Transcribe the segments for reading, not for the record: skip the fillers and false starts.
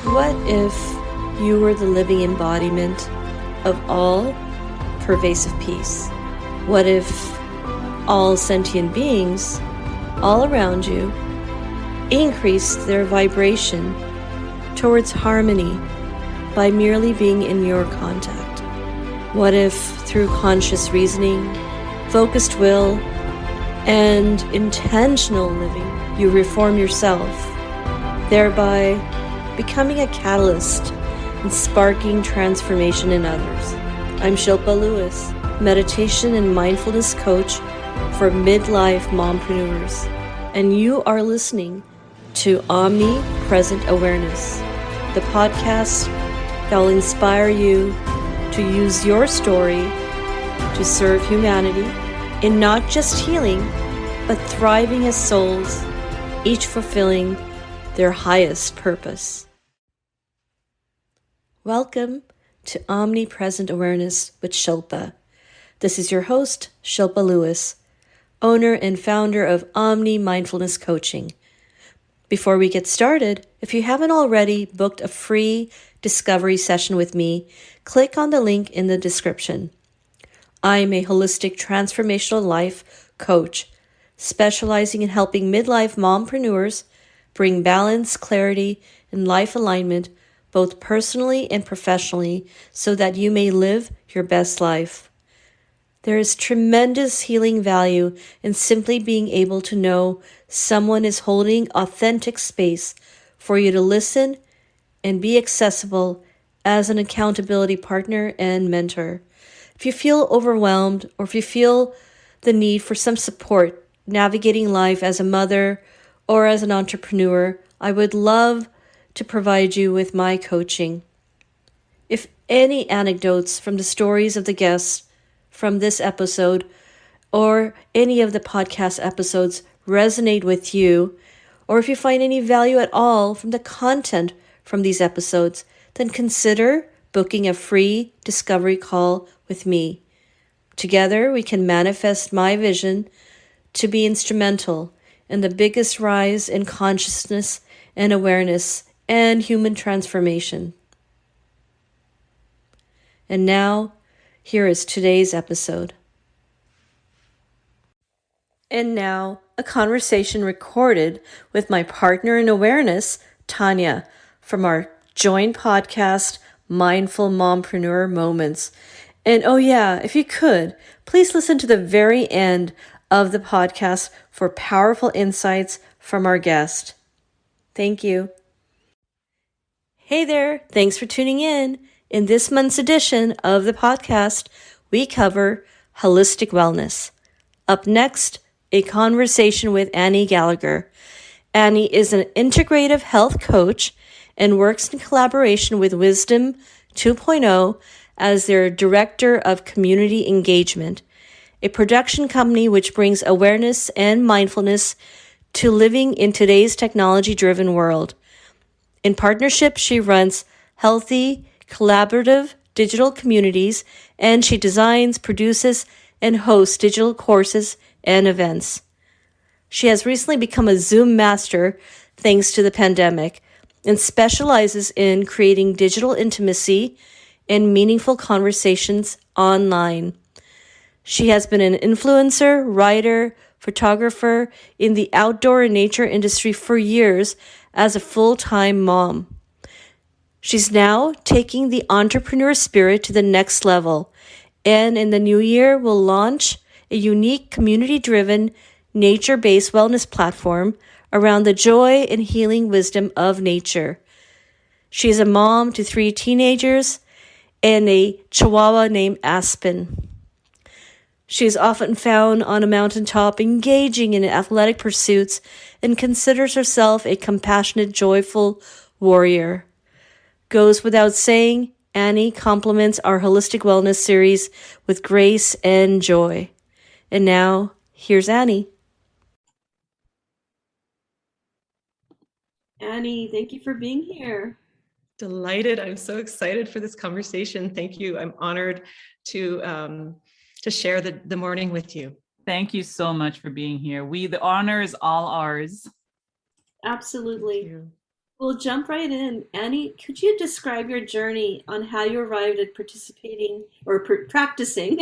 What if you were the living embodiment of all pervasive peace? What if all sentient beings all around you increased their vibration towards harmony by merely being in your contact? What if through conscious reasoning, focused will, and intentional living, you reform yourself, thereby becoming a catalyst and sparking transformation in others? I'm Shilpa Lewis, meditation and mindfulness coach for midlife mompreneurs, and you are listening to Omnipresent Awareness, the podcast that will inspire you to use your story to serve humanity in not just healing, but thriving as souls, each fulfilling their highest purpose. Welcome to Omnipresent Awareness with Shilpa. This is your host, Shilpa Lewis, owner and founder of Omni Mindfulness Coaching. Before we get started, if you haven't already booked a free discovery session with me, click on the link in the description. I'm a holistic transformational life coach, specializing in helping midlife mompreneurs bring balance, clarity, and life alignment, both personally and professionally, so that you may live your best life. There is tremendous healing value in simply being able to know someone is holding authentic space for you to listen and be accessible as an accountability partner and mentor. If you feel overwhelmed, or if you feel the need for some support navigating life as a mother or as an entrepreneur, I would love to provide you with my coaching. If any anecdotes from the stories of the guests from this episode or any of the podcast episodes resonate with you, or if you find any value at all from the content from these episodes, then consider booking a free discovery call with me. Together, we can manifest my vision to be instrumental in the biggest rise in consciousness and awareness and human transformation. And now, here is today's episode. And now, a conversation recorded with my partner in awareness, Tanya, from our joint podcast, Mindful Mompreneur Moments. And oh yeah, if you could, please listen to the very end of the podcast for powerful insights from our guest. Thank you. Hey there, thanks for tuning in. In this month's edition of the podcast, we cover holistic wellness. Up next, a conversation with Annie Gallagher. Annie is an integrative health coach and works in collaboration with Wisdom 2.0 as their Director of Community Engagement, a production company which brings awareness and mindfulness to living in today's technology-driven world. In partnership, she runs healthy, collaborative digital communities, and she designs, produces, and hosts digital courses and events. She has recently become a Zoom master thanks to the pandemic and specializes in creating digital intimacy and meaningful conversations online. She has been an influencer, writer, photographer in the outdoor and nature industry for years as a full-time mom. She's now taking the entrepreneur spirit to the next level, and in the new year will launch a unique community-driven, nature-based wellness platform around the joy and healing wisdom of nature. She is a mom to 3 teenagers and a chihuahua named Aspen. She is often found on a mountaintop engaging in athletic pursuits and considers herself a compassionate, joyful warrior. Goes without saying, Annie complements our holistic wellness series with grace and joy. And now, here's Annie. Annie, thank you for being here. Delighted. I'm so excited for this conversation. Thank you. I'm honored to share the morning with you. Thank you so much for being here. The honor is all ours. Absolutely. We'll jump right in. Annie, could you describe your journey on how you arrived at participating or practicing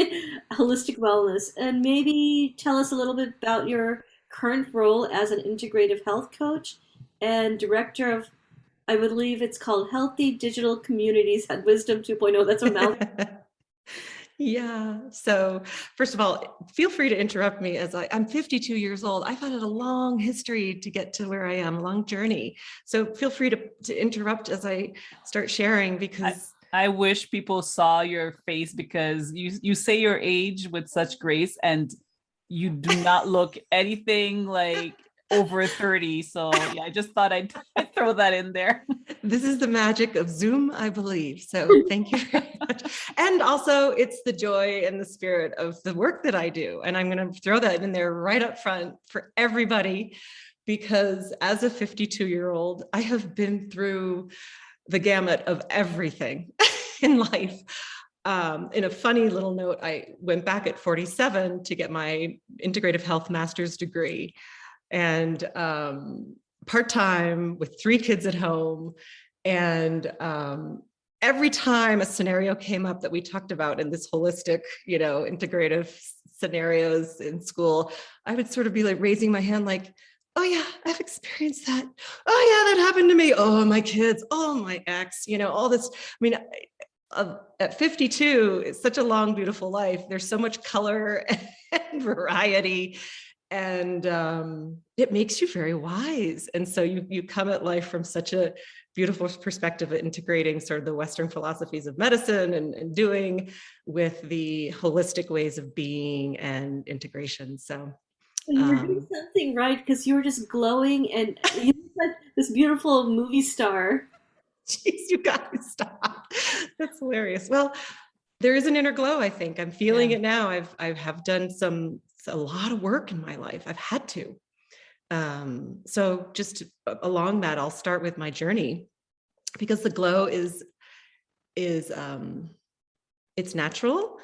holistic wellness? And maybe tell us a little bit about your current role as an integrative health coach and director of, I believe it's called Healthy Digital Communities at Wisdom 2.0. That's a mouth. Yeah. So first of all, feel free to interrupt me as I'm 52 years old. I've had a long history to get to where I am, a long journey. So feel free to interrupt as I start sharing because I wish people saw your face because you say your age with such grace and you do not look anything like over 30. So yeah, I just thought I'd throw that in there. This is the magic of Zoom, I believe. So thank you very much. And also it's the joy and the spirit of the work that I do. And I'm going to throw that in there right up front for everybody, because as a 52-year-old, I have been through the gamut of everything in life. In a funny little note, I went back at 47 to get my integrative health master's degree, and part-time with 3 kids at home. And every time a scenario came up that we talked about in this holistic, integrative scenarios in school, I would sort of be like raising my hand like, oh yeah, I've experienced that. Oh yeah, that happened to me. Oh, my kids. Oh, my ex, all this. I mean, at 52, it's such a long, beautiful life. There's so much color and variety, and it makes you very wise. And so you come at life from such a beautiful perspective of integrating sort of the Western philosophies of medicine and doing with the holistic ways of being and integration. So You were doing something right because you were just glowing and you look like this beautiful movie star. Jeez, you guys stop. That's hilarious. Well, there is an inner glow, I think. I'm feeling it now. I have done a lot of work in my life. I've had to. So just along that, I'll start with my journey, because the glow is it's natural,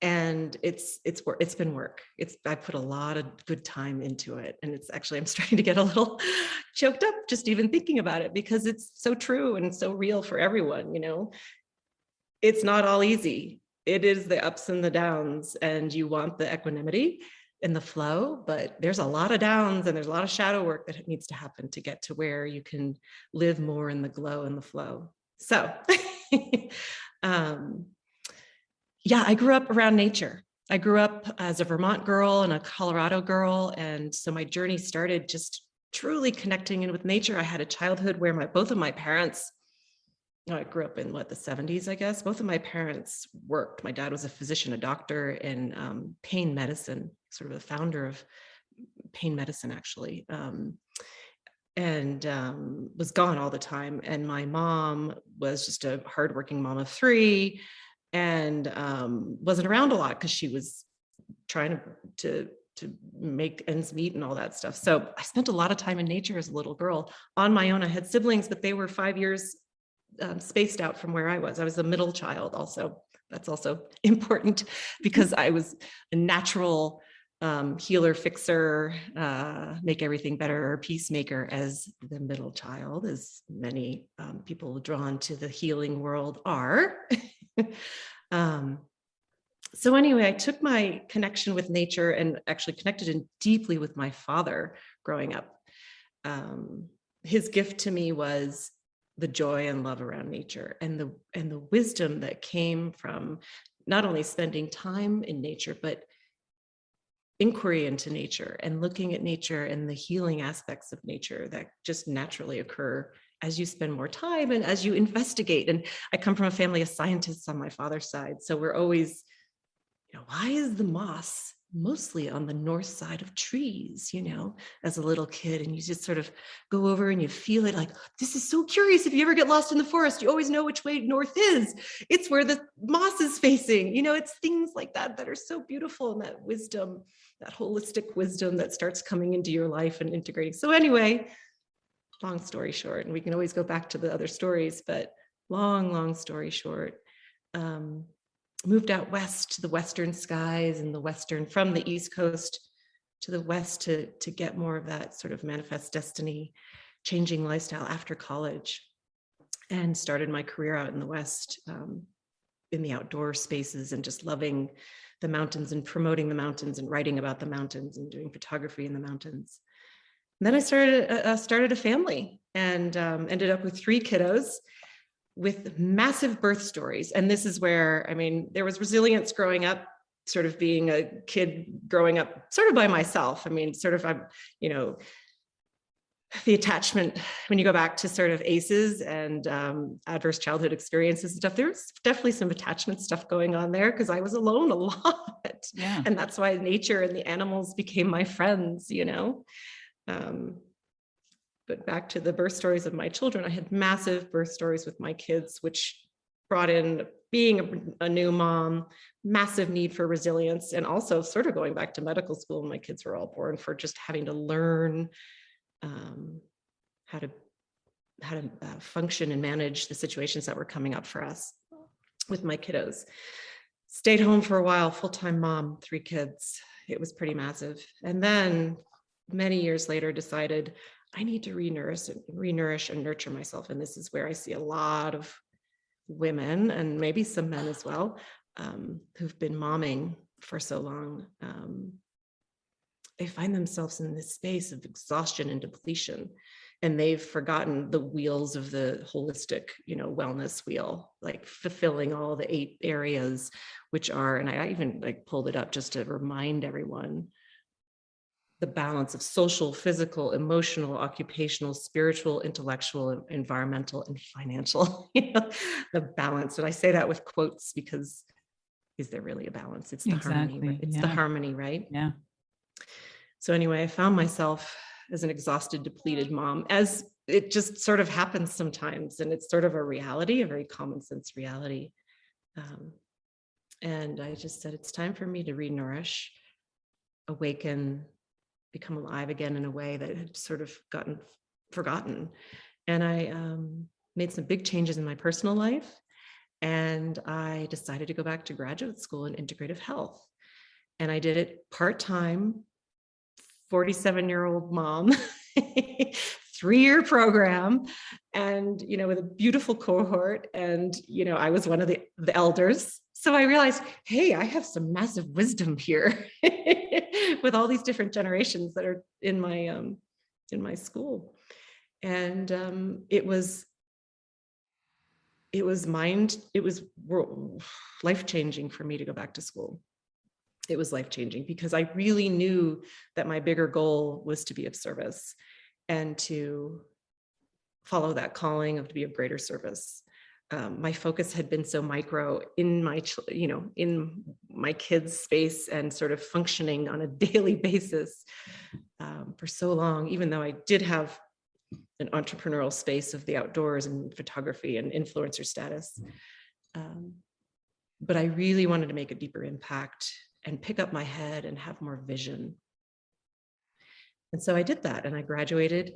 and it's been work. I put a lot of good time into it, and it's actually, I'm starting to get a little choked up just even thinking about it, because it's so true and so real for everyone. It's not all easy. It is the ups and the downs, and you want the equanimity and the flow, but there's a lot of downs and there's a lot of shadow work that needs to happen to get to where you can live more in the glow and the flow. So, yeah, I grew up around nature. I grew up as a Vermont girl and a Colorado girl. And so my journey started just truly connecting in with nature. I had a childhood where both of my parents, I grew up in the 70s, I guess. Both of my parents worked. My dad was a physician, a doctor in pain medicine, sort of the founder of pain medicine, actually, and was gone all the time. And my mom was just a hardworking mom of 3, and wasn't around a lot because she was trying to make ends meet and all that stuff. So I spent a lot of time in nature as a little girl on my own. I had siblings, but they were 5 years spaced out from where I was. I was a middle child also. That's also important, because I was a natural healer, fixer, make everything better, peacemaker as the middle child, as many people drawn to the healing world are. So anyway, I took my connection with nature and actually connected in deeply with my father growing up. His gift to me was the joy and love around nature, and the wisdom that came from not only spending time in nature, but inquiry into nature and looking at nature and the healing aspects of nature that just naturally occur as you spend more time and as you investigate. And I come from a family of scientists on my father's side. So we're always, why is the moss mostly on the north side of trees, as a little kid? And you just sort of go over and you feel it like, this is so curious. If you ever get lost in the forest, you always know which way north is. It's where the moss is facing. It's things like that that are so beautiful, and that wisdom, that holistic wisdom that starts coming into your life and integrating. So anyway, long story short, and we can always go back to the other stories, but long story short, moved out west to the western skies and from the East Coast to the west to get more of that sort of manifest destiny changing lifestyle after college and started my career out in the West, in the outdoor spaces, and just loving the mountains and promoting the mountains and writing about the mountains and doing photography in the mountains. And then I started a family and ended up with 3 kiddos with massive birth stories. And this is where, I mean, there was resilience growing up, sort of being a kid growing up sort of by myself. I mean, sort of, you know, the attachment, when you go back to sort of ACEs and adverse childhood experiences and stuff, there's definitely some attachment stuff going on there because I was alone a lot. Yeah. And that's why nature and the animals became my friends, you know. But back to the birth stories of my children, I had massive birth stories with my kids, which brought in being a new mom, massive need for resilience, and also sort of going back to medical school when my kids were all born, for just having to learn how to function and manage the situations that were coming up for us with my kiddos. Stayed home for a while, full-time mom, 3 kids. It was pretty massive. And then many years later decided I need to renourish and nurture myself. And this is where I see a lot of women, and maybe some men as well, who've been momming for so long. They find themselves in this space of exhaustion and depletion, and they've forgotten the wheels of the holistic, you know, wellness wheel, like fulfilling all the 8 areas, which are, and I even like pulled it up just to remind everyone, the balance of social, physical, emotional, occupational, spiritual, intellectual, environmental, and financial. You know, the balance. And I say that with quotes because is there really a balance? It's the harmony. Right? It's the harmony, right? Yeah. So anyway, I found myself as an exhausted, depleted mom, as it just sort of happens sometimes. And it's sort of a reality, a very common sense reality. And I just said, it's time for me to renourish, awaken, become alive again in a way that had sort of gotten forgotten. And I made some big changes in my personal life. And I decided to go back to graduate school in integrative health. And I did it part-time, 47-year-old mom, 3-year program, and, you know, with a beautiful cohort. And, you know, I was one of the elders. So I realized, hey, I have some massive wisdom here with all these different generations that are in my school. And it was life-changing for me to go back to school. It was life-changing because I really knew that my bigger goal was to be of service and to follow that calling of to be of greater service. My focus had been so micro in my kids' space and sort of functioning on a daily basis for so long, even though I did have an entrepreneurial space of the outdoors and photography and influencer status. But I really wanted to make a deeper impact and pick up my head and have more vision. And so I did that, and I graduated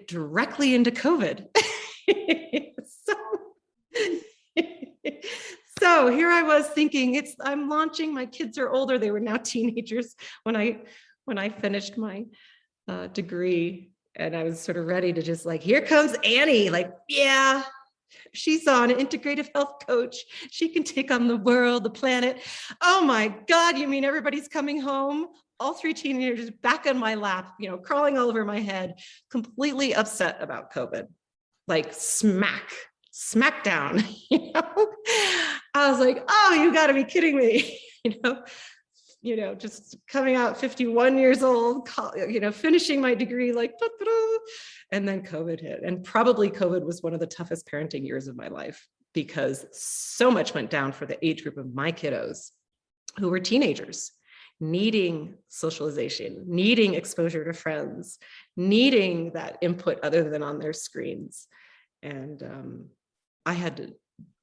directly into COVID. So here I was thinking, I'm launching, my kids are older. They were now teenagers when I finished my degree, and I was sort of ready to just like, here comes Annie, like, yeah, she's on an integrative health coach. She can take on the world, the planet. Oh my God, you mean everybody's coming home? All 3 teenagers back on my lap, you know, crawling all over my head, completely upset about COVID, like smack down, you know? I was like, oh, you gotta be kidding me, you know, just coming out 51 years old, you know, finishing my degree, like, and then COVID hit. And probably COVID was one of the toughest parenting years of my life because so much went down for the age group of my kiddos who were teenagers, needing socialization, needing exposure to friends, needing that input other than on their screens. And I had to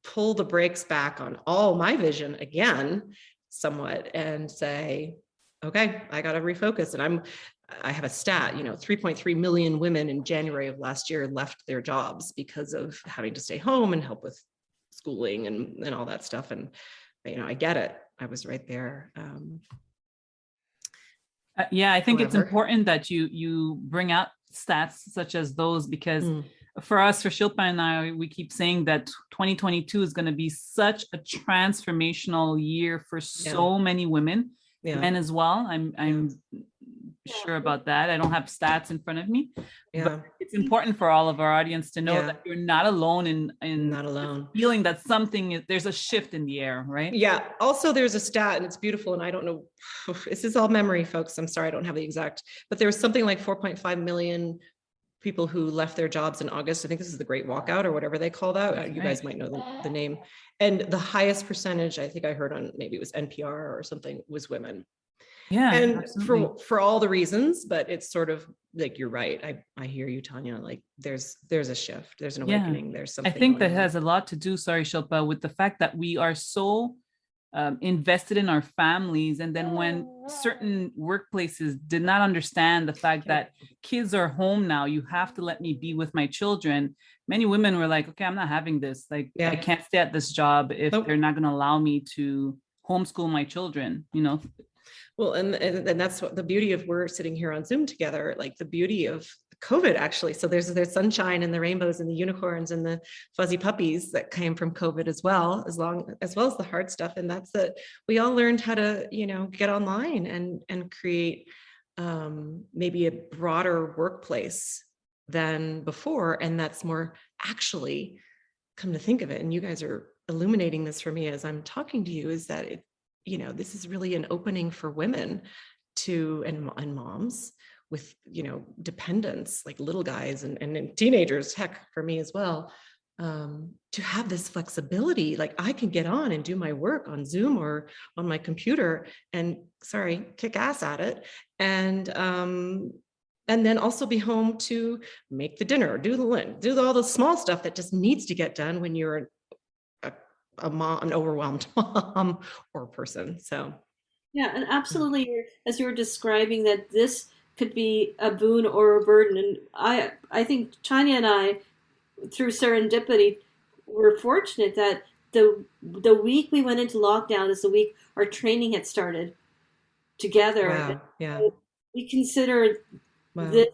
pull the brakes back on all my vision again, somewhat, and say, okay, I got to refocus. And I have a stat, you know, 3.3 million women in January of last year left their jobs because of having to stay home and help with schooling and all that stuff. And, you know, I get it. I was right there. Yeah, I think it's However. important that you bring out stats such as those, because Mm. for us, for Shilpa and I, we keep saying that 2022 is going to be such a transformational year for so many women, Yeah. men as well. I'm sure about that. I don't have stats in front of me, but it's important for all of our audience to know that you're not alone in Not alone. feeling that there's a shift in the air, right? Yeah. Also, there's a stat, and it's beautiful. And I don't know, this is all memory, folks. I'm sorry, I don't have the exact, but there was something like 4.5 million people who left their jobs in August. I think this is the Great Walkout or whatever they call that. You guys might know the name. And the highest percentage, I think I heard on, maybe it was NPR or something, was women. Yeah, and absolutely. for all the reasons, but it's sort of like, you're right. I hear you, Tanya. Like there's a shift, there's an awakening, there's something. I think that has a lot to do, sorry, Shilpa, with the fact that we are so invested in our families. And then when certain workplaces did not understand the fact that kids are home now, you have to let me be with my children. Many women were like, okay, I'm not having this. Like, I can't stay at this job if they're not going to allow me to homeschool my children, you know? Well, and that's what the beauty of, we're sitting here on Zoom together, like the beauty of COVID, actually. So there's sunshine and the rainbows and the unicorns and the fuzzy puppies that came from COVID as well, as well as the hard stuff. And that's that we all learned how to, get online and create maybe a broader workplace than before. And that's more, actually, come to think of it, and you guys are illuminating this for me as I'm talking to you, is that this is really an opening for women and moms with, dependents, like little guys and teenagers, heck, for me as well, to have this flexibility. Like, I can get on and do my work on Zoom or on my computer and, kick ass at it. And then also be home to make the dinner, do all the small stuff that just needs to get done when you're a mom, an overwhelmed mom or person. So yeah, and absolutely, as you were describing, that this could be a boon or a burden. And I think Tanya and I, through serendipity, were fortunate that the week we went into lockdown is the week our training had started together. Wow. Yeah. We consider Wow. this,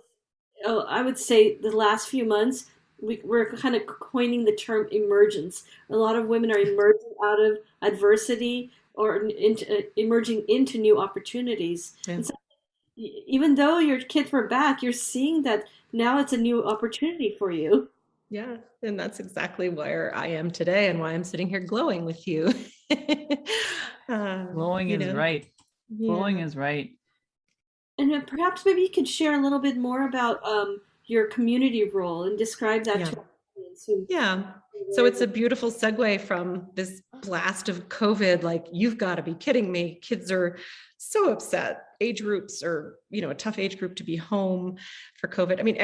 I would say the last few months, we're kind of coining the term emergence. A lot of women are emerging out of adversity or emerging into new opportunities. Yeah. And so, even though your kids were back, you're seeing that now it's a new opportunity for you. Yeah, and that's exactly where I am today and why I'm sitting here glowing with you. Glowing is right. Glowing is right. And perhaps maybe you could share a little bit more about your community role and describe that to our audience. Yeah. So it's a beautiful segue from this blast of COVID. Like, you've got to be kidding me. Kids are so upset. Age groups are, a tough age group to be home for COVID. I mean,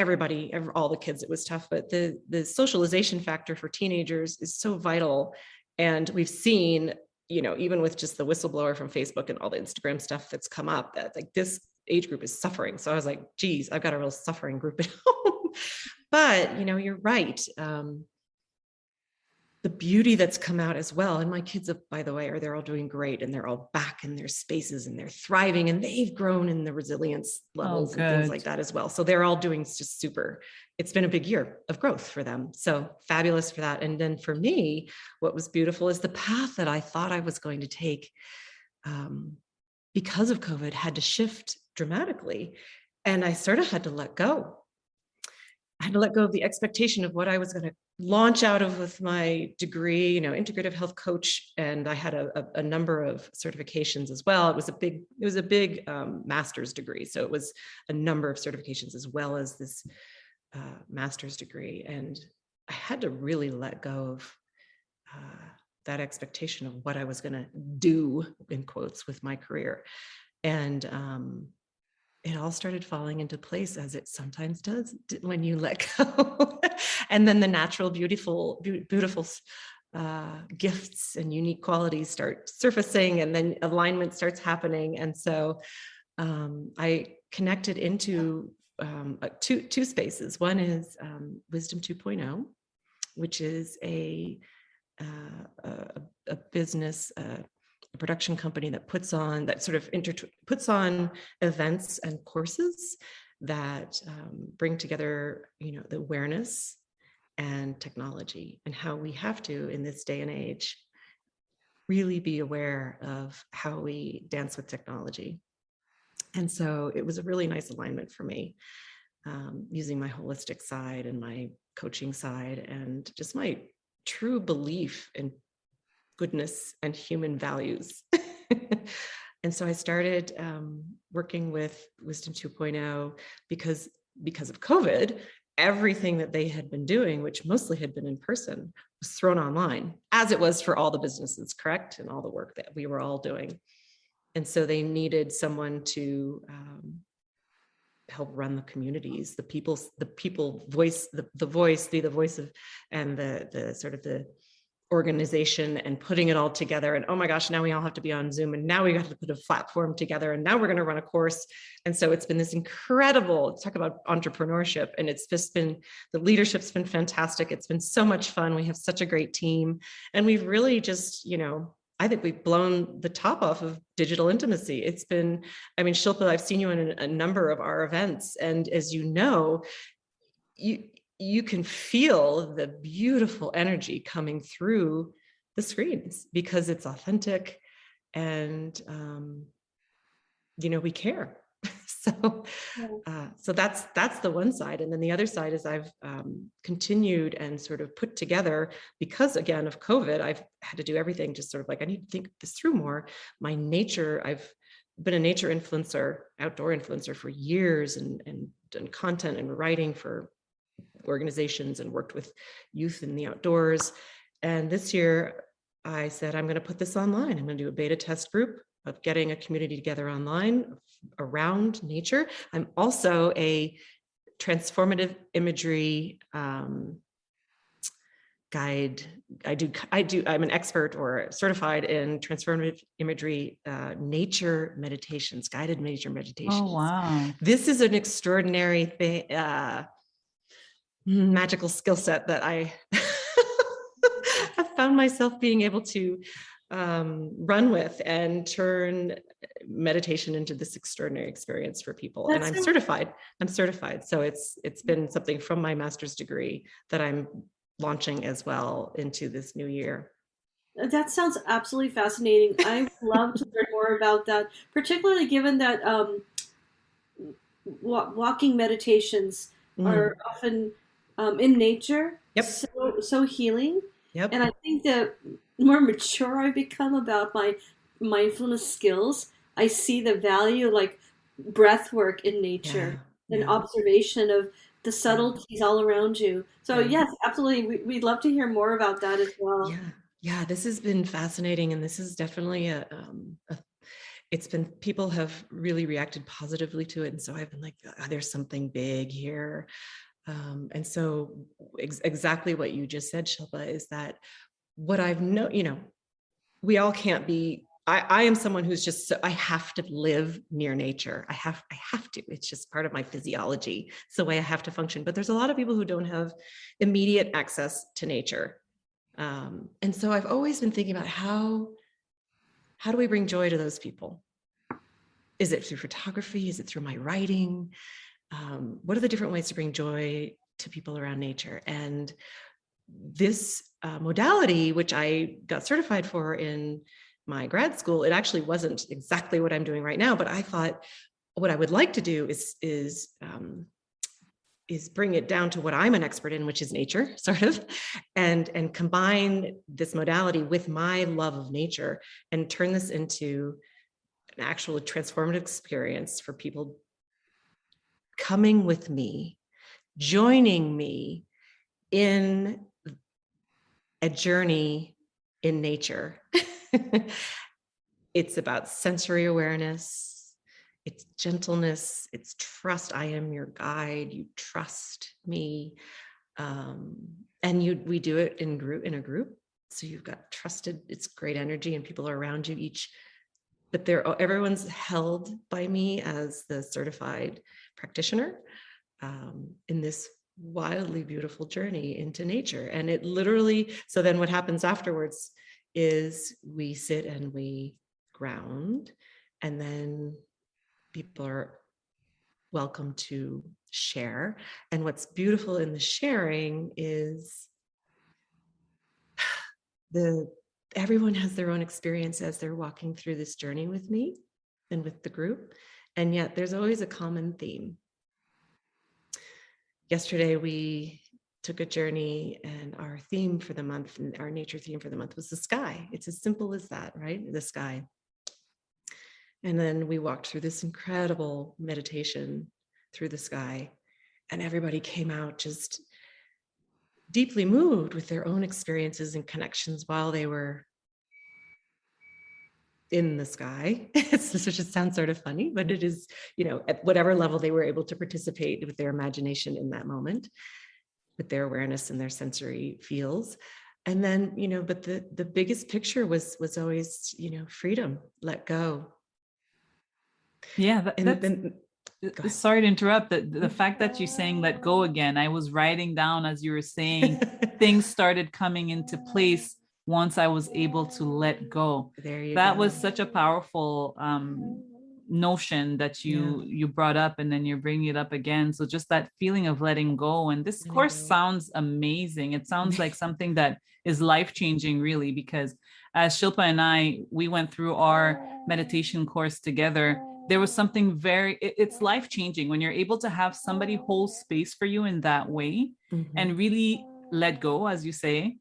all the kids, it was tough, but the socialization factor for teenagers is so vital. And we've seen, even with just the whistleblower from Facebook and all the Instagram stuff that's come up, that like this age group is suffering. So I was like, geez, I've got a real suffering group at home. But, you're right. The beauty that's come out as well. And my kids, by the way, they're all doing great, and they're all back in their spaces and they're thriving, and they've grown in the resilience levels and things like that as well. So they're all doing just super. It's been a big year of growth for them. So fabulous for that. And then for me, what was beautiful is the path that I thought I was going to take, because of COVID, had to shift dramatically. And I sort of had to let go. I had to let go of the expectation of what I was going to launch out of with my degree, Integrative Health Coach. And I had a number of certifications as well. It was a big master's degree. So it was a number of certifications as well as this master's degree. And I had to really let go of that expectation of what I was going to do, in quotes, with my career. And it all started falling into place, as it sometimes does when you let go. And then the natural, beautiful gifts and unique qualities start surfacing, and then alignment starts happening. And so I connected into two spaces. One is Wisdom 2.0, which is a business, a production company that puts on events and courses that bring together, the awareness and technology, and how we have to, in this day and age, really be aware of how we dance with technology. And so it was a really nice alignment for me, using my holistic side and my coaching side and just my true belief in goodness and human values. And so I started working with Wisdom 2.0 because of COVID. Everything that they had been doing, which mostly had been in person, was thrown online, as it was for all the businesses, correct? And all the work that we were all doing. And so they needed someone to help run the communities, the people voice, the voice, be the voice of, and the sort of the organization, and putting it all together. And oh my gosh, now we all have to be on Zoom, and now we have to put a platform together, and now we're going to run a course. And so it's been this incredible, talk about entrepreneurship, and it's just been, the leadership's been fantastic. It's been so much fun. We have such a great team, and we've really just, I think we've blown the top off of digital intimacy. It's been, Shilpa, I've seen you in a number of our events, and as you know, you can feel the beautiful energy coming through the screens because it's authentic, and we care. So that's the one side. And then the other side is I've continued and sort of put together, because again of COVID, I've had to do everything just sort of like, I need to think this through more. My nature, I've been a nature influencer, outdoor influencer for years, and done content and writing for organizations and worked with youth in the outdoors. And this year I said, I'm going to put this online. I'm going to do a beta test group of getting a community together online around nature. I'm also a transformative imagery guide. I'm an expert or certified in transformative imagery, nature meditations, guided nature meditations. Oh, wow. This is an extraordinary thing, magical skill set that I have found myself being able to run with and turn meditation into this extraordinary experience for people. And I'm certified. So it's been something from my master's degree that I'm launching as well into this new year. That sounds absolutely fascinating. I would love to learn more about that, particularly given that walking meditations are often in nature. Yep. So healing. Yep. And I think that more mature I've become about my mindfulness skills, I see the value, like breath work in nature and observation of the subtleties all around you. So yes, absolutely. We'd love to hear more about that as well. Yeah, this has been fascinating. And this is definitely it's been, people have really reacted positively to it. And so I've been like, there's something big here. And so exactly what you just said, Shilpa, is that what I've we all can't be, I am someone who's just, I have to live near nature. I have to, it's just part of my physiology. It's the way I have to function. But there's a lot of people who don't have immediate access to nature. And so I've always been thinking about how do we bring joy to those people? Is it through photography? Is it through my writing? What are the different ways to bring joy to people around nature? And this modality, which I got certified for in my grad school, it actually wasn't exactly what I'm doing right now, but I thought what I would like to do is bring it down to what I'm an expert in, which is nature, sort of, and combine this modality with my love of nature and turn this into an actual transformative experience for people coming with me, joining me in a journey in nature. It's about sensory awareness, it's gentleness, it's trust. I am your guide, you trust me. And we do it in a group. So you've got trusted, it's great energy, and people are around you but everyone's held by me as the certified practitioner in this wildly beautiful journey into nature. And it literally, so then what happens afterwards is we sit and we ground, and then people are welcome to share. And what's beautiful in the sharing is everyone has their own experience as they're walking through this journey with me and with the group. And yet there's always a common theme. Yesterday, we took a journey, and our theme for the month, and our nature theme for the month, was the sky. It's as simple as that, right? The sky. And then we walked through this incredible meditation through the sky, and everybody came out just deeply moved with their own experiences and connections while they were in the sky. This just sounds sort of funny, but it is, at whatever level they were able to participate with their imagination in that moment, with their awareness and their sensory feels. And then, but the biggest picture was always, freedom, let go. Yeah, sorry to interrupt. The fact that you're saying let go again, I was writing down as you were saying, things started coming into place once I was able to let go. That was such a powerful notion that you brought up, and then you're bringing it up again. So just that feeling of letting go. And this course sounds amazing. It sounds like something that is life-changing, really, because as Shilpa and we went through our meditation course together. There was something it's life-changing when you're able to have somebody hold space for you in that way, and really let go, as you say,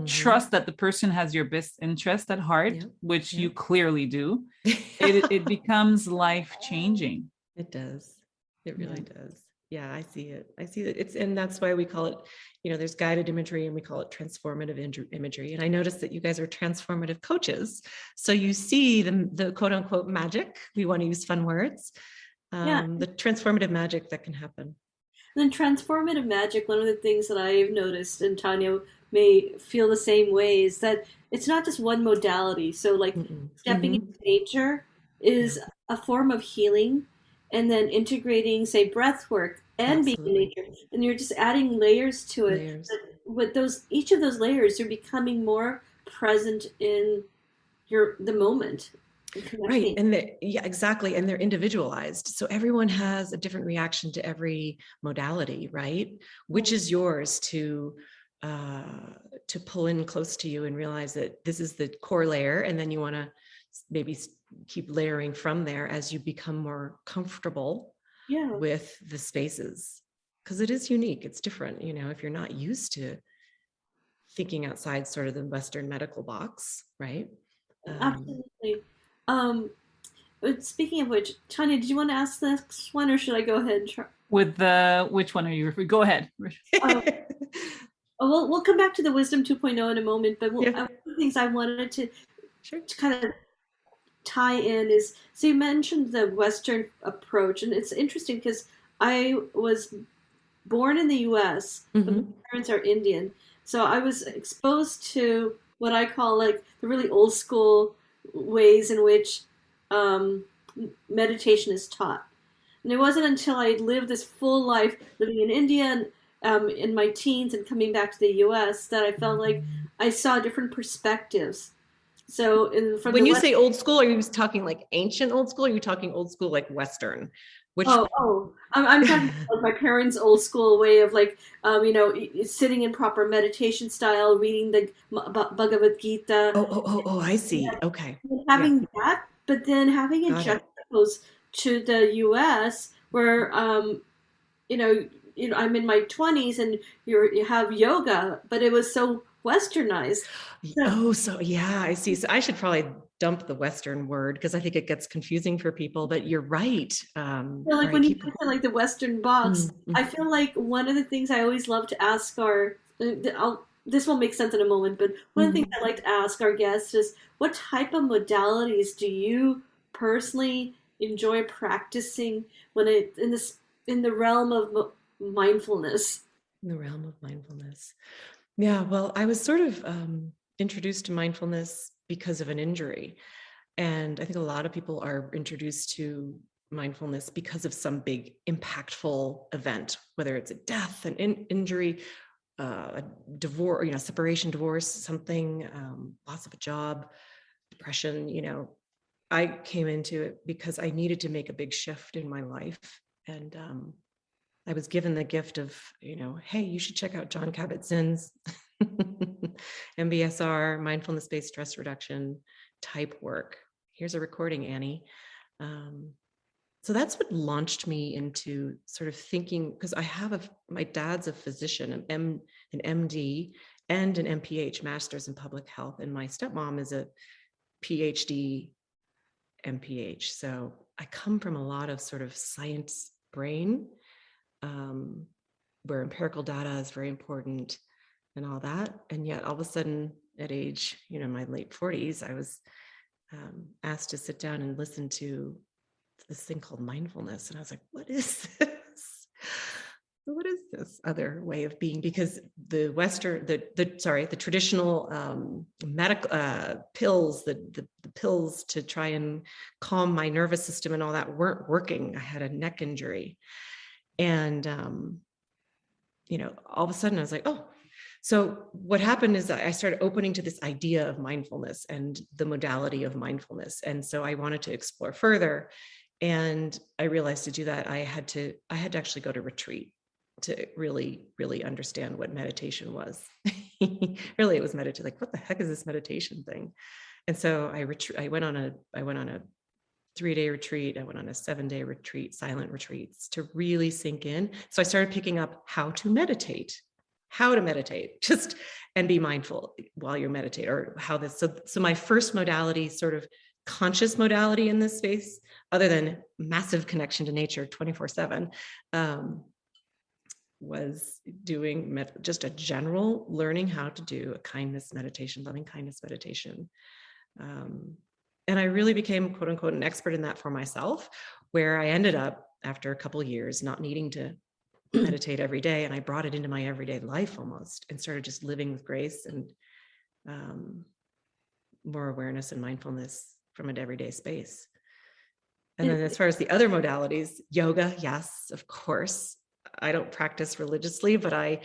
trust that the person has your best interest at heart, which you clearly do. It becomes life-changing. It does. It really does. Yeah, I see it. And that's why we call it, there's guided imagery, and we call it transformative imagery. And I noticed that you guys are transformative coaches. So you see the quote unquote magic, we want to use fun words, the transformative magic that can happen. And then transformative magic, one of the things that I've noticed, and Tanya may feel the same way, is that it's not just one modality. So like stepping into nature is a form of healing, and then integrating, say, breath work and being in nature, and you're just adding layers to it. But with each of those layers, you're becoming more present in the moment. Right. And exactly. And they're individualized. So everyone has a different reaction to every modality, right? Which is yours to pull in close to you and realize that this is the core layer. And then you want to maybe keep layering from there as you become more comfortable with the spaces, because it is unique. It's different. If you're not used to thinking outside sort of the Western medical box, right? Absolutely. Speaking of which, Tanya, did you want to ask the next one, or should I go ahead and try? With which one are you referring? Go ahead. We'll come back to the Wisdom 2.0 in a moment, but one of the things I wanted to kind of tie in is, so you mentioned the Western approach, and it's interesting because I was born in the US, but my parents are Indian. So I was exposed to what I call like the really old school ways in which meditation is taught. And it wasn't until I lived this full life living in India and in my teens and coming back to the US that I felt like I saw different perspectives. So when you say old school, are you talking like ancient old school, or are you talking old school like Western? I'm talking about my parents' old school way of like, sitting in proper meditation style, reading the Bhagavad Gita. I see. Okay. Having that, but then having it juxtaposed to the U.S. where, I'm in my 20s and you have yoga, but it was so westernized. I see. So I should probably dump the Western word, because I think it gets confusing for people, but you're right. When you put like the Western box, I feel like one of the things I always love to ask this will make sense in a moment, but one of the things I like to ask our guests is, what type of modalities do you personally enjoy practicing when in the realm of mindfulness? In the realm of mindfulness. Yeah, well, I was sort of introduced to mindfulness because of an injury. And I think a lot of people are introduced to mindfulness because of some big impactful event, whether it's a death, an injury, a divorce, separation, divorce, something, loss of a job, depression, I came into it because I needed to make a big shift in my life. And I was given the gift of, hey, you should check out John Kabat-Zinn's MBSR, mindfulness-based stress reduction type work. Here's a recording, Annie. So that's what launched me into sort of thinking, because my dad's a physician, an MD and an MPH, Master's in Public Health, and my stepmom is a PhD MPH. So I come from a lot of sort of science brain, where empirical data is very important and all that. And yet all of a sudden at age, my late 40s, I was asked to sit down and listen to this thing called mindfulness. And I was like, what is this? What is this other way of being? Because the traditional medical pills, the pills to try and calm my nervous system and all that weren't working. I had a neck injury. And, all of a sudden I was like, oh, so what happened is I started opening to this idea of mindfulness and the modality of mindfulness. And so I wanted to explore further. And I realized to do that, I had to actually go to retreat to really, really understand what meditation was. Really, it was meditation. Like, what the heck is this meditation thing? And so I went on a 3-day retreat. I went on a 7-day retreat, silent retreats, to really sink in. So I started picking up how to meditate, just and be mindful while you meditate, or how this. So my first modality, sort of conscious modality in this space, other than massive connection to nature 24/7, was doing just a general learning how to do a kindness meditation, loving kindness meditation. And I really became, quote unquote, an expert in that for myself, where I ended up, after a couple of years, not needing to meditate every day. And I brought it into my everyday life almost, and started just living with grace and more awareness and mindfulness from an everyday space. And then as far as the other modalities, yoga, yes, of course. I don't practice religiously, but I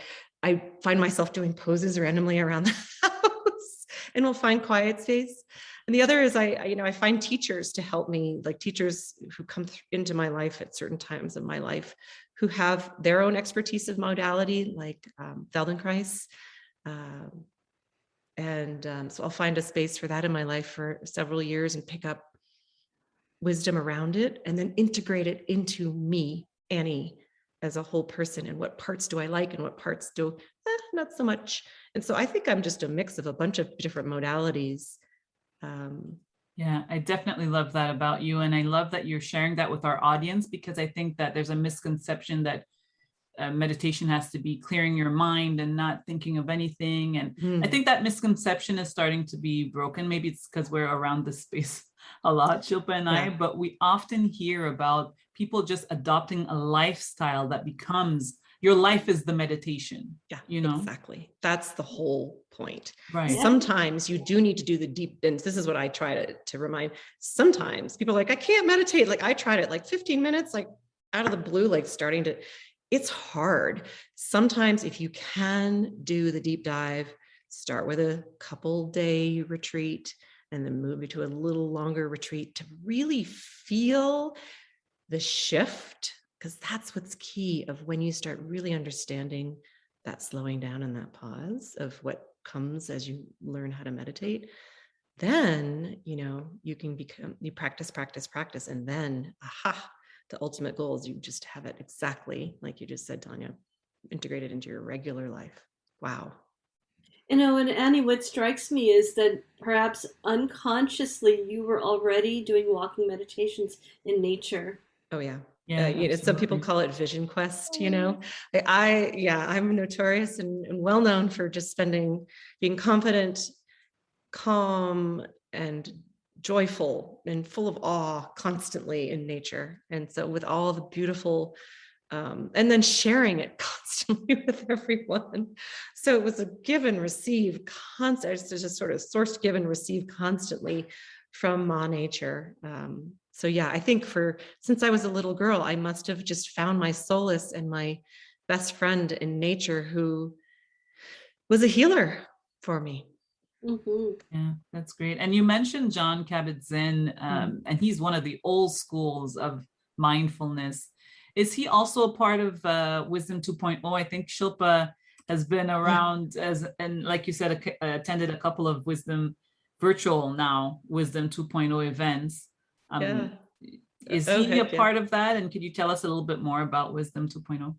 find myself doing poses randomly around the house, and will find quiet space. And the other is I find teachers to help me, like teachers who come into my life at certain times of my life, who have their own expertise of modality, like Feldenkrais. So I'll find a space for that in my life for several years and pick up wisdom around it, and then integrate it into me, Annie, as a whole person. And what parts do I like and what parts do not so much. And so I think I'm just a mix of a bunch of different modalities. Yeah, I definitely love that about you. And I love that you're sharing that with our audience, because I think that there's a misconception that meditation has to be clearing your mind and not thinking of anything. And I think that misconception is starting to be broken. Maybe it's because we're around this space a lot, Shilpa and I, but we often hear about people just adopting a lifestyle that becomes, your life is the meditation. Yeah, Exactly. That's the whole point. Right. Sometimes you do need to do the deep, and this is what I try to remind. Sometimes people are like, I can't meditate. Like, I tried it like 15 minutes, like out of the blue, like starting to, it's hard. Sometimes if you can do the deep dive, start with a couple day retreat and then move to a little longer retreat to really feel the shift, because that's what's key of when you start really understanding that slowing down and that pause of what comes as you learn how to meditate. Then, you can you practice, and then, the ultimate goal is you just have it exactly like you just said, Tanya, integrated into your regular life. Wow. And Annie, what strikes me is that perhaps unconsciously you were already doing walking meditations in nature. Oh yeah. Yeah. Some people call it vision quest, I'm notorious and well known for just being confident, calm, and joyful and full of awe constantly in nature. And so with all the beautiful, and then sharing it constantly with everyone. So it was a give and receive constant, it's just sort of source, give and receive constantly from Ma nature. So yeah, I think since I was a little girl, I must have just found my solace and my best friend in nature, who was a healer for me. Mm-hmm. Yeah, that's great. And you mentioned Jon Kabat-Zinn, and he's one of the old schools of mindfulness. Is he also a part of Wisdom 2.0? I think Shilpa has been around and like you said, attended a couple of Wisdom virtual now, Wisdom 2.0 events. Yeah. Is Oh, he a heck yeah. part of that? And could you tell us a little bit more about Wisdom 2.0?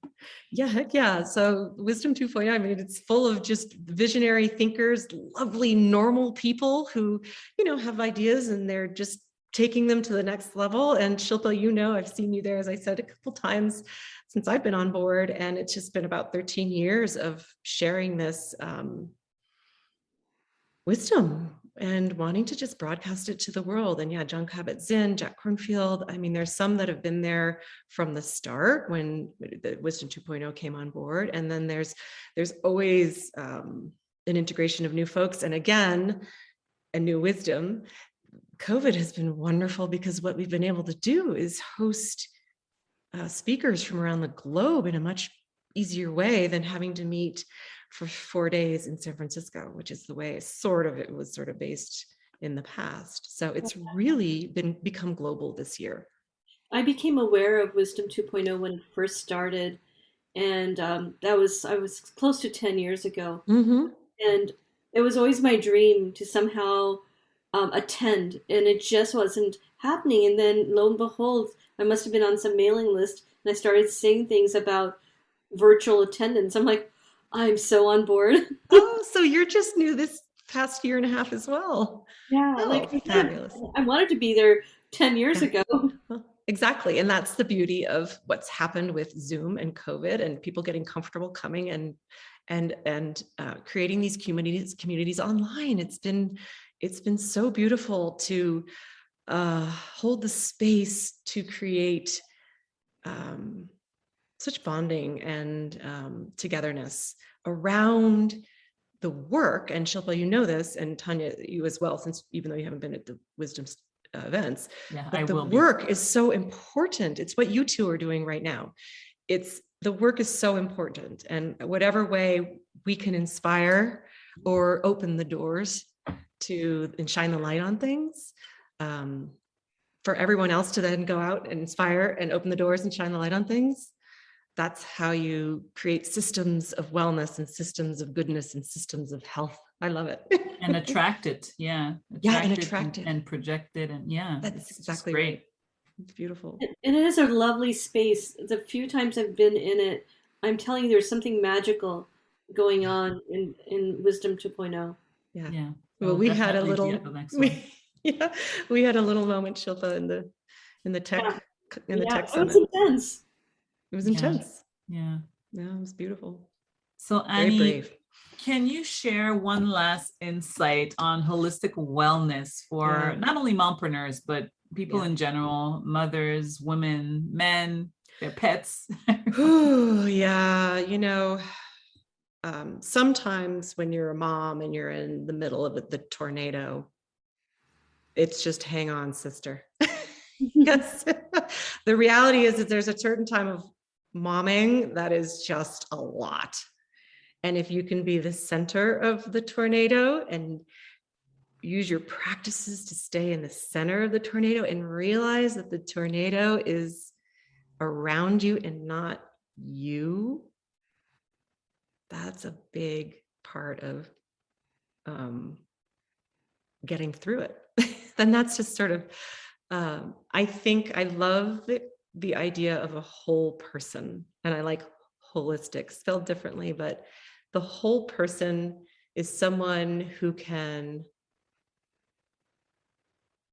Yeah, heck yeah. So Wisdom 2.0, I mean, it's full of just visionary thinkers, lovely, normal people who, have ideas and they're just taking them to the next level. And Shilpa, I've seen you there, as I said, a couple times since I've been on board. And it's just been about 13 years of sharing this wisdom and wanting to just broadcast it to the world. And yeah, Jon Kabat-Zinn, Jack Kornfield. I mean, there's some that have been there from the start when the Wisdom 2.0 came on board. And then there's always an integration of new folks. And again, a new wisdom. COVID has been wonderful because what we've been able to do is host speakers from around the globe in a much easier way than having to meet for 4 days in San Francisco, which is the way it was sort of based in the past. So it's really become global this year. I became aware of Wisdom 2.0 when it first started, and I was close to 10 years ago. Mm-hmm. And it was always my dream to somehow attend, and it just wasn't happening. And then lo and behold, I must have been on some mailing list, and I started seeing things about virtual attendance. I'm like, I'm so on board. Oh, so you're just new this past year and a half as well. Yeah, Oh, fabulous. I wanted to be there 10 years ago. Well, exactly. And that's the beauty of what's happened with Zoom and COVID and people getting comfortable coming and creating these communities online. It's been so beautiful to hold the space to create such bonding and togetherness around the work. And Shilpa, this, and Tanya, you as well, since even though you haven't been at the Wisdom events, but the work is so important. It's what you two are doing right now. The work is so important, and whatever way we can inspire or open the doors and shine the light on things, for everyone else to then go out and inspire and open the doors and shine the light on things. That's how you create systems of wellness and systems of goodness and systems of health. I love it. And attract it. Yeah. Attract it. And project it. And that's exactly great. Right. It's beautiful. And it is a lovely space. The few times I've been in it, I'm telling you, there's something magical going on in Wisdom 2.0. Yeah. Well, we had a little, we had a little moment, Shilpa, in the tech, tech summit. It was intense. It was intense. Yeah, it was beautiful. So Annie, can you share one last insight on holistic wellness for not only mompreneurs, but people in general, mothers, women, men, their pets? Oh, yeah. Sometimes when you're a mom and you're in the middle of the tornado, it's just hang on, sister. Yes. The reality is that there's a certain time of momming that is just a lot. And if you can be the center of the tornado and use your practices to stay in the center of the tornado and realize that the tornado is around you and not you, that's a big part of getting through it. Then that's just sort of, I think I love the idea of a whole person, and I like holistic, spelled differently, but the whole person is someone who can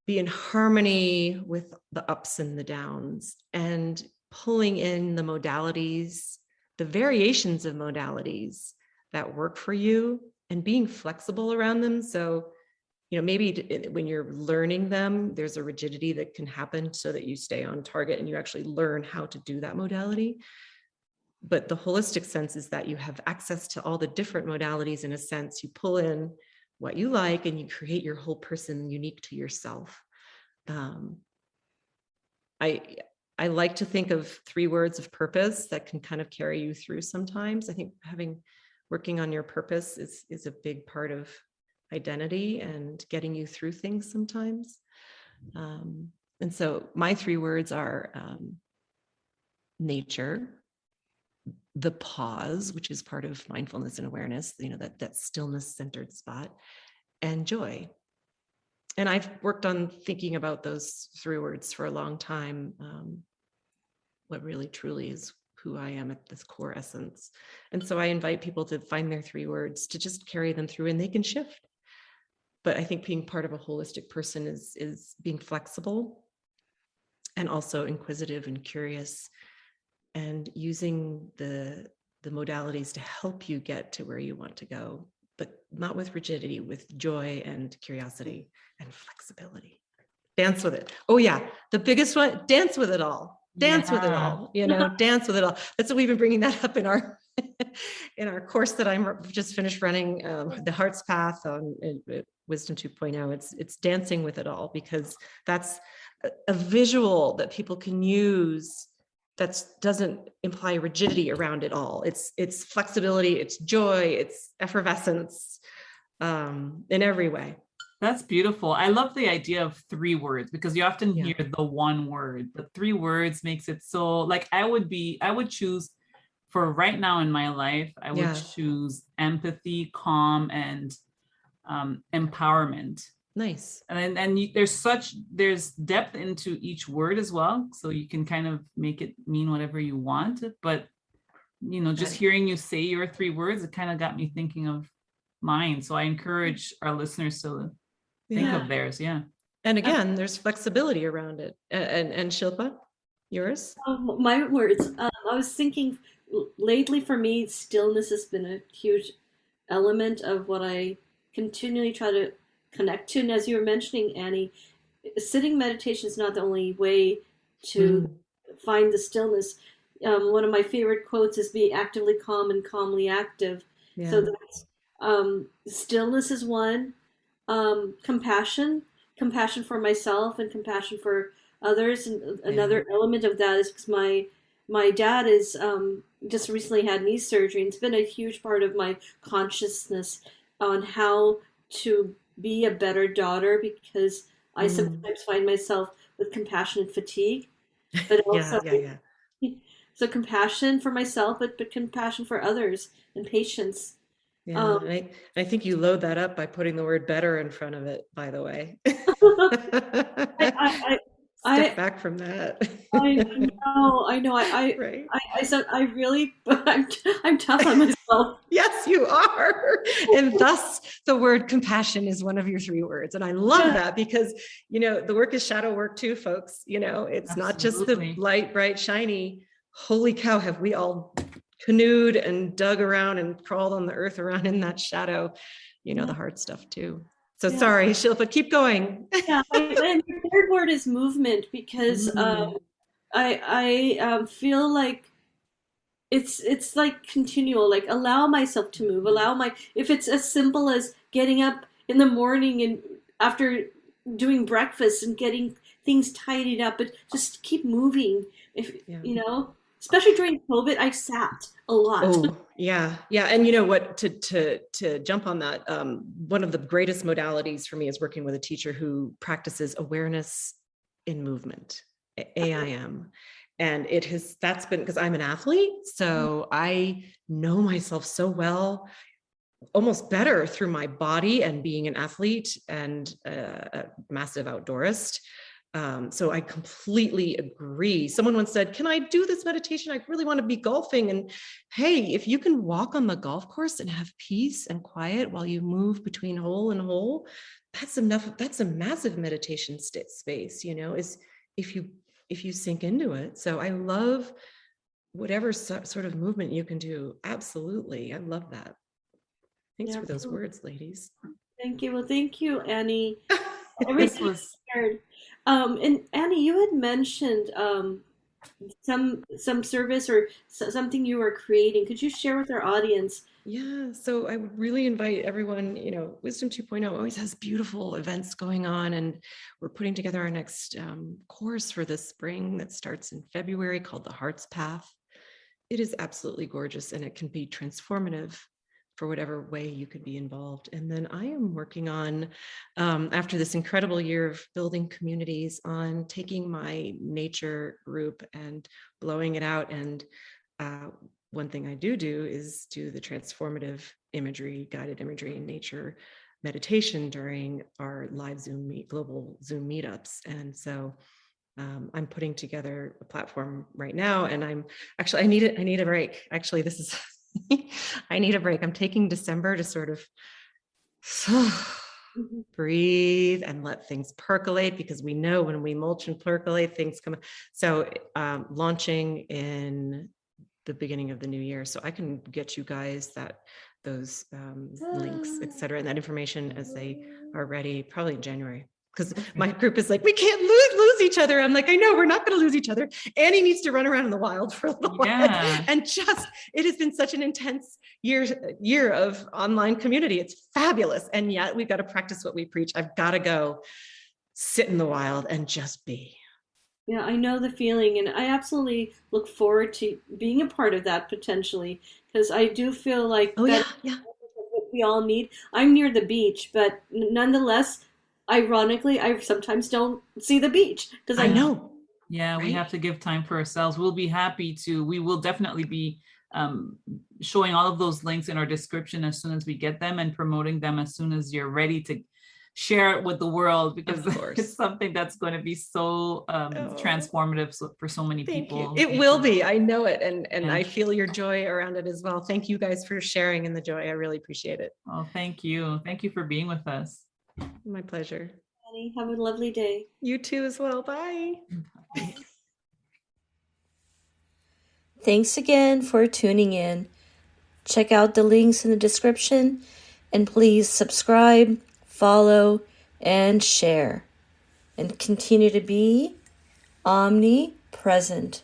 be in harmony with the ups and the downs and pulling in the modalities, the variations of modalities that work for you and being flexible around them. So, maybe when you're learning them, there's a rigidity that can happen so that you stay on target and you actually learn how to do that modality. But the holistic sense is that you have access to all the different modalities. In a sense, you pull in what you like and you create your whole person unique to yourself. I like to think of 3 words of purpose that can kind of carry you through sometimes. I think having working on your purpose is a big part of identity and getting you through things sometimes. And so my 3 words are nature, the pause, which is part of mindfulness and awareness, that stillness centered spot, and joy. And I've worked on thinking about those 3 words for a long time. What really truly is who I am at this core essence. And so I invite people to find their 3 words, to just carry them through, and they can shift. But I think being part of a holistic person is being flexible and also inquisitive and curious, and using the modalities to help you get to where you want to go, but not with rigidity, with joy and curiosity and flexibility. Dance with it. Oh yeah, the biggest one, dance with it all. Dance with it all, dance with it all. That's what we've been bringing that up in our in our course that I'm just finished running, the Heart's Path on Wisdom 2.0. It's dancing with it all, because that's a visual that people can use that doesn't imply rigidity around it all. It's flexibility, it's joy, it's effervescence, in every way. That's beautiful. I love the idea of 3 words, because you often hear the one word, but 3 words makes it so, like, I would choose, for right now in my life, I would choose empathy, calm, and empowerment. Nice. And there's depth into each word as well, so you can kind of make it mean whatever you want. But just hearing you say your 3 words, it kind of got me thinking of mine. So I encourage our listeners to think of theirs. And again, there's flexibility around it. And Shilpa, yours? My words. I was thinking lately, for me, stillness has been a huge element of what I continually try to connect to. And as you were mentioning, Annie, sitting meditation is not the only way to find the stillness. One of my favorite quotes is "Be actively calm and calmly active." So that's stillness is one. Compassion for myself and compassion for others. And another element of that is because my dad is just recently had knee surgery, and it's been a huge part of my consciousness on how to be a better daughter, because I sometimes find myself with compassion and fatigue, but also so compassion for myself, but compassion for others and patience. Yeah, I think you load that up by putting the word better in front of it, by the way. Step back from that. I know. Right. I said, I'm tough on myself. Yes, you are. And thus the word compassion is one of your 3 words. And I love that, because, the work is shadow work too, folks. It's not just the light, bright, shiny. Holy cow, have we all canoed and dug around and crawled on the earth around in that shadow, the hard stuff too. So sorry, Shilpa, keep going. And the 3rd word is movement, because I feel like it's like continual, like allow myself to move, if it's as simple as getting up in the morning and after doing breakfast and getting things tidied up, but just keep moving. Especially during COVID, I sat a lot. Oh, yeah. And you know what, to jump on that, one of the greatest modalities for me is working with a teacher who practices awareness in movement, AIM. And that's been, because I'm an athlete, so I know myself so well, almost better through my body and being an athlete and a massive outdoorist. So I completely agree. Someone once said, can I do this meditation? I really want to be golfing. And hey, if you can walk on the golf course and have peace and quiet while you move between hole and hole, that's enough. That's a massive meditation space, is if you sink into it. So I love whatever sort of movement you can do. Absolutely. I love that. Thanks for those words, ladies. Thank you. Well, thank you, Annie. This was shared. And Annie, you had mentioned some service or something you were creating. Could you share with our audience? Yeah, so I would really invite everyone, Wisdom 2.0 always has beautiful events going on, and we're putting together our next course for this spring that starts in February, called the Heart's Path. It is absolutely gorgeous, and it can be transformative for whatever way you could be involved. And then I am working on, after this incredible year of building communities, on taking my nature group and blowing it out. And one thing I do is do the transformative imagery, guided imagery in nature meditation during our live global Zoom meetups. And so I'm putting together a platform right now, and I need a break. Actually, this is, I need a break. I'm taking December to sort of breathe and let things percolate, because we know when we mulch and percolate, things come. So launching in the beginning of the new year. So I can get you guys those links, et cetera, and that information as they are ready, probably in January. Because my group is like, we can't lose each other. I'm like, I know, we're not going to lose each other. Annie needs to run around in the wild for a little while. And it has been such an intense year of online community. It's fabulous. And yet we've got to practice what we preach. I've got to go sit in the wild and just be. Yeah, I know the feeling, and I absolutely look forward to being a part of that potentially, because I do feel like that's what we all need. I'm near the beach, but nonetheless, ironically, I sometimes don't see the beach because I know. Yeah, right? We have to give time for ourselves. We'll be happy to. We will definitely be showing all of those links in our description as soon as we get them, and promoting them as soon as you're ready to share it with the world, because it's something that's going to be so transformative for so many people. It will be. I know it. And I feel your joy around it as well. Thank you guys for sharing in the joy. I really appreciate it. Oh, thank you. Thank you for being with us. My pleasure. Annie, have a lovely day. You too as well. Bye. Thanks again for tuning in. Check out the links in the description, and please subscribe, follow, and share, and continue to be omnipresent.